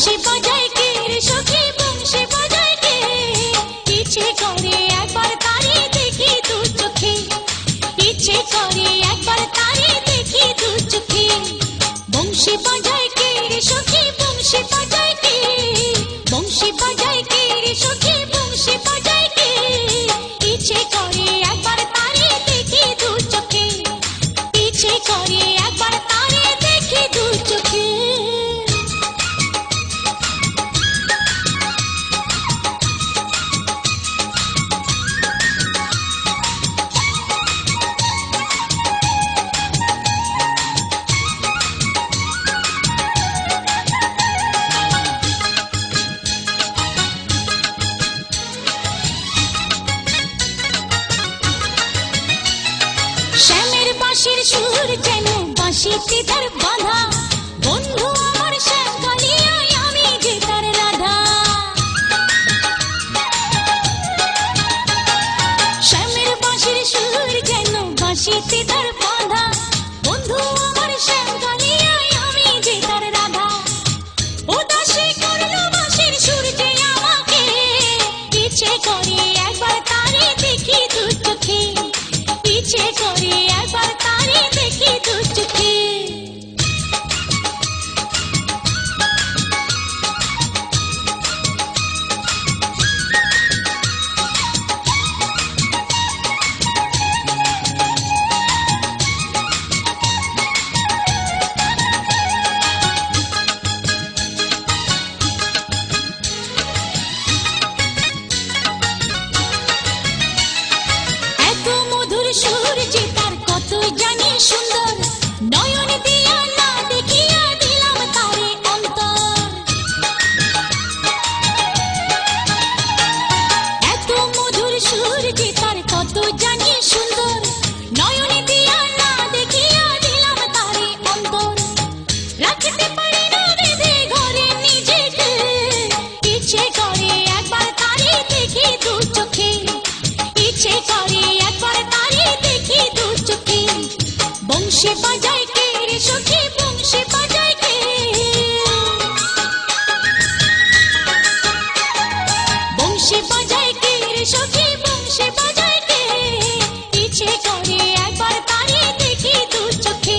বংশী বাজায় কে রে সখী বংশী বাজায় কে ইচ্ছে করে একবার তারে দেখি দু চোখে ইচ্ছে করে একবার তারে দেখি দু চোখে বংশী বাজায় কে রে সখী বংশী বাজায় কে বংশী বাজায় কে রে সখী বংশী বাজায় কে ইচ্ছে করে একবার তারে দেখি দু চোখে ইচ্ছে করে একবার তারে দেখি দু চোখে শ্যামের বাঁশির সুর যেন বাঁশিতে তার বাঁধা বন্ধু আমার শ্যাম কালিয়ায় আমি যে তার রাধা শ্যামের বাঁশির সুর যেন বাঁশিতে তার বাঁধা বন্ধু আমার শ্যাম কালিয়ায় আমি যে তার রাধা উদাসী করলো বাঁশির সুর যে আমাকে ইচ্ছে করে একবার তারে দেখি দু চোখে ইচ্ছে করে একবার তারে দেখি দু চোখে এত মধুর সুর যে তার কত জানি সুন্দর নয়ন দিয়া না দেখিয়া দিলাম তারে অন্তর এত মধুর সুর যে তার কত জানি সুন্দর নয়ন দিয়া না দেখিয়া দিলাম তারে অন্তর রাখতে পারি না বেঁধে ঘরে নিজেকে ইচ্ছে করে একবার তারে দেখি দু চোখে ইচ্ছে করে একবার তারে দেখি দু চোখে বংশী বাজায় কে রে সখী বংশী বাজায় কে বংশী বাজায় কে রে সখী বংশী বাজায় কে ইচ্ছে করে একবার তারে দেখি দু চোখে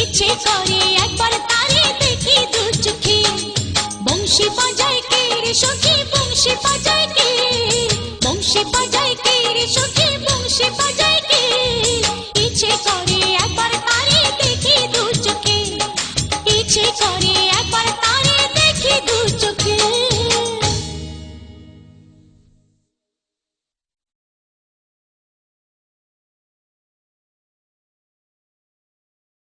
ইচ্ছে করে একবার তারে দেখি দু চোখে বংশী বাজায় কে রে সখী বংশী বাজায় কে বংশী বাজায়